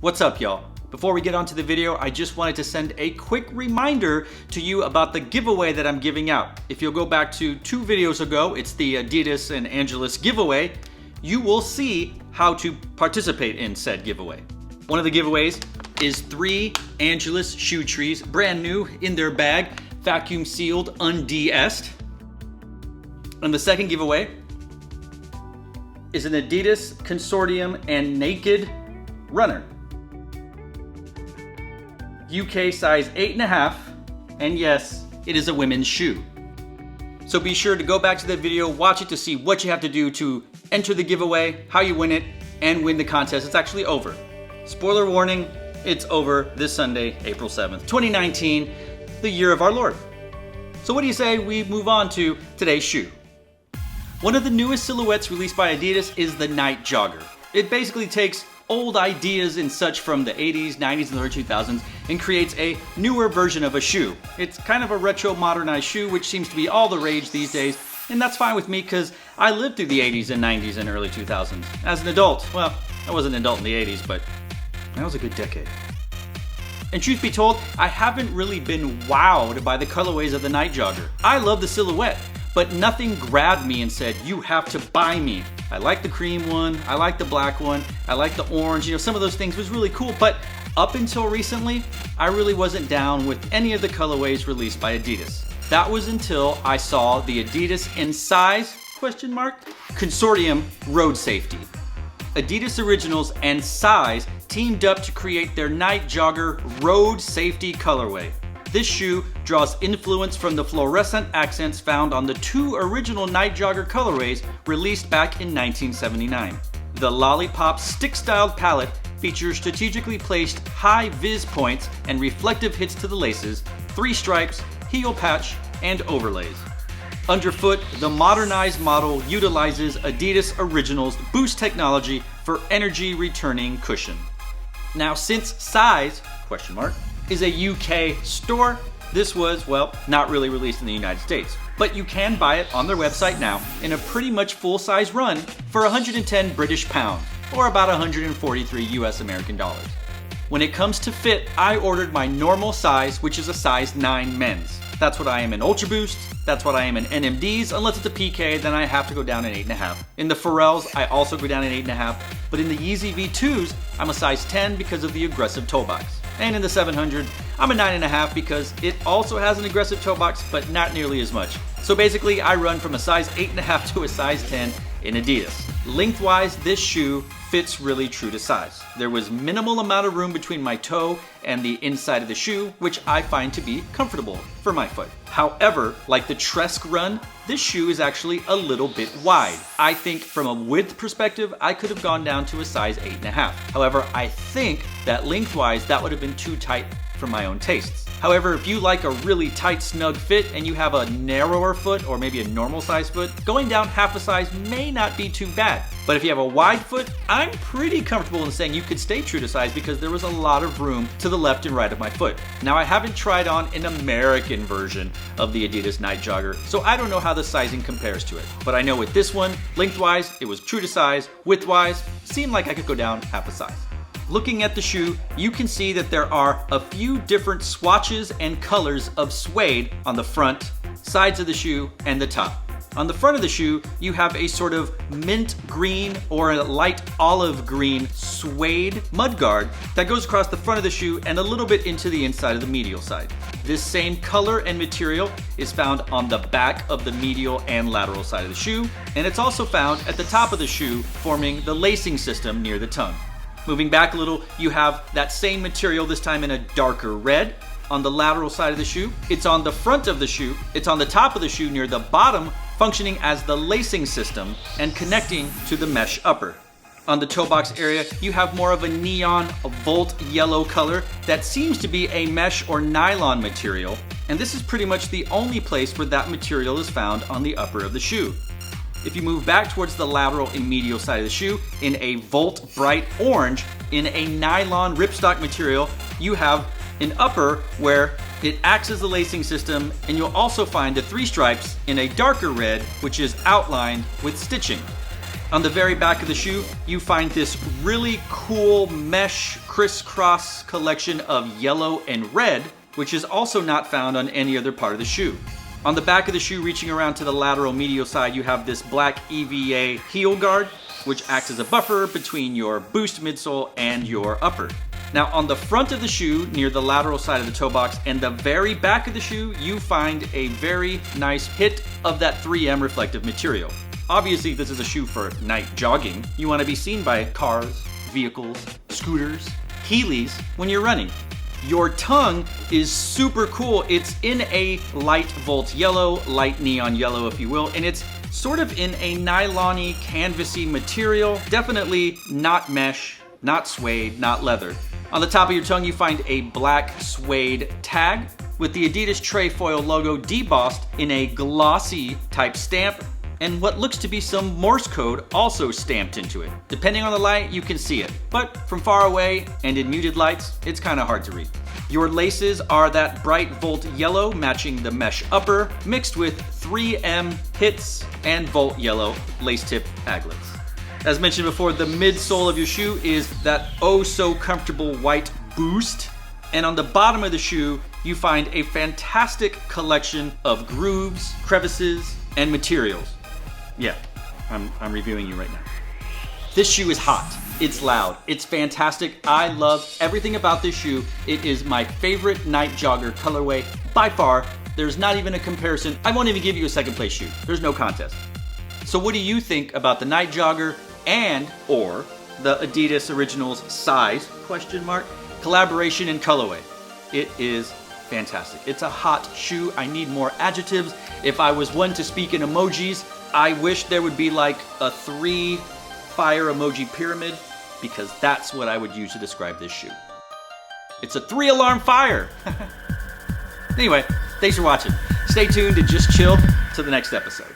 What's up, y'all? Before we get on to the video, I just wanted to send a quick reminder to you about the giveaway that I'm giving out. If you'll go back to 2 videos ago, it's the Adidas and Angelus giveaway, you will see how to participate in said giveaway. One of the giveaways is 3 Angelus shoe trees, brand new in their bag, vacuum sealed, unde-essed. And the second giveaway is an Adidas Consortium and Naked Runner. UK size 8.5, and yes, it is a women's shoe. So be sure to go back to that video, watch it to see what you have to do to enter the giveaway, how you win it, and win the contest. It's actually over. Spoiler warning, it's over this Sunday, April 7th, 2019, the year of our Lord. So what do you say we move on to today's shoe? One of the newest silhouettes released by Adidas is the Nite Jogger. It basically takes old ideas and such from the 80s, 90s, and early 2000s and creates a newer version of a shoe. It's kind of a retro modernized shoe, which seems to be all the rage these days, and that's fine with me because I lived through the 80s and 90s and early 2000s. As an adult, well, I wasn't an adult in the 80s, but that was a good decade. And truth be told, I haven't really been wowed by the colorways of the Nite Jogger. I love the silhouette, but nothing grabbed me and said, you have to buy me. I like the cream one, I like the black one, I like the orange, some of those things was really cool, but up until recently, I really wasn't down with any of the colorways released by Adidas. That was until I saw the Adidas in size, Consortium Road Safety. Adidas Originals and Size teamed up to create their Nite Jogger Road Safety colorway. This shoe draws influence from the fluorescent accents found on the 2 original Nite Jogger colorways released back in 1979. The lollipop stick-styled palette features strategically placed Hi-Vis points and reflective hits to the laces, 3 stripes, heel patch, and overlays. Underfoot, the modernized model utilizes Adidas Originals Boost technology for energy returning cushion. Now, since Size, is a UK store, this was, well, not really released in the United States. But you can buy it on their website now in a pretty much full-size run for 110 British pounds, or about 143 US American dollars. When it comes to fit, I ordered my normal size, which is a size 9 men's. That's what I am in Ultra Boost, that's what I am in NMDs, unless it's a PK, then I have to go down an 8.5. In the Pharrells, I also go down an 8.5, but in the Yeezy V2s, I'm a size 10 because of the aggressive toe box. And in the 700, I'm a 9.5 because it also has an aggressive toe box, but not nearly as much. So basically, I run from a size 8.5 to a size 10 in Adidas. Lengthwise, this shoe fits really true to size. There was minimal amount of room between my toe and the inside of the shoe, which I find to be comfortable for my foot. However, like the Tresque Run, this shoe is actually a little bit wide. I think from a width perspective, I could have gone down to a size 8.5. However, I think that lengthwise, that would have been too tight for my own tastes. However, if you like a really tight, snug fit and you have a narrower foot or maybe a normal size foot, going down half a size may not be too bad. But if you have a wide foot, I'm pretty comfortable in saying you could stay true to size because there was a lot of room to the left and right of my foot. Now, I haven't tried on an American version of the Adidas Nite Jogger, so I don't know how the sizing compares to it. But I know with this one, lengthwise, it was true to size, widthwise, seemed like I could go down half a size. Looking at the shoe, you can see that there are a few different swatches and colors of suede on the front, sides of the shoe, and the top. On the front of the shoe, you have a sort of mint green or a light olive green suede mudguard that goes across the front of the shoe and a little bit into the inside of the medial side. This same color and material is found on the back of the medial and lateral side of the shoe, and it's also found at the top of the shoe, forming the lacing system near the tongue. Moving back a little, you have that same material, this time in a darker red, on the lateral side of the shoe. It's on the front of the shoe, it's on the top of the shoe near the bottom, functioning as the lacing system and connecting to the mesh upper. On the toe box area, you have more of a neon volt yellow color that seems to be a mesh or nylon material, and this is pretty much the only place where that material is found on the upper of the shoe. If you move back towards the lateral and medial side of the shoe, in a volt bright orange, in a nylon ripstop material, you have an upper where it acts as the lacing system, and you'll also find the 3 stripes in a darker red, which is outlined with stitching. On the very back of the shoe, you find this really cool mesh crisscross collection of yellow and red, which is also not found on any other part of the shoe. On the back of the shoe, reaching around to the lateral medial side, you have this black EVA heel guard, which acts as a buffer between your Boost midsole and your upper. Now on the front of the shoe, near the lateral side of the toe box and the very back of the shoe, you find a very nice hit of that 3M reflective material. Obviously, this is a shoe for night jogging. You want to be seen by cars, vehicles, scooters, Heelys when you're running. Your tongue is super cool. It's in a light volt yellow, light neon yellow if you will, and it's sort of in a nylon-y, canvasy material. Definitely not mesh, not suede, not leather. On the top of your tongue, you find a black suede tag with the Adidas Trefoil logo debossed in a glossy type stamp, and what looks to be some Morse code also stamped into it. Depending on the light, you can see it, but from far away and in muted lights, it's kind of hard to read. Your laces are that bright volt yellow matching the mesh upper, mixed with 3M hits and volt yellow lace tip aglets. As mentioned before, the midsole of your shoe is that oh so comfortable white Boost, and on the bottom of the shoe, you find a fantastic collection of grooves, crevices, and materials. Yeah, I'm reviewing you right now. This shoe is hot, it's loud, it's fantastic. I love everything about this shoe. It is my favorite Nite Jogger colorway by far. There's not even a comparison. I won't even give you a second place shoe. There's no contest. So what do you think about the Nite Jogger and or the Adidas Originals size, collaboration and colorway? It is fantastic. It's a hot shoe. I need more adjectives. If I was one to speak in emojis, I wish there would be like a 3 fire emoji pyramid, because that's what I would use to describe this shoe. It's a 3 alarm fire. Anyway, thanks for watching. Stay tuned and just chill to the next episode.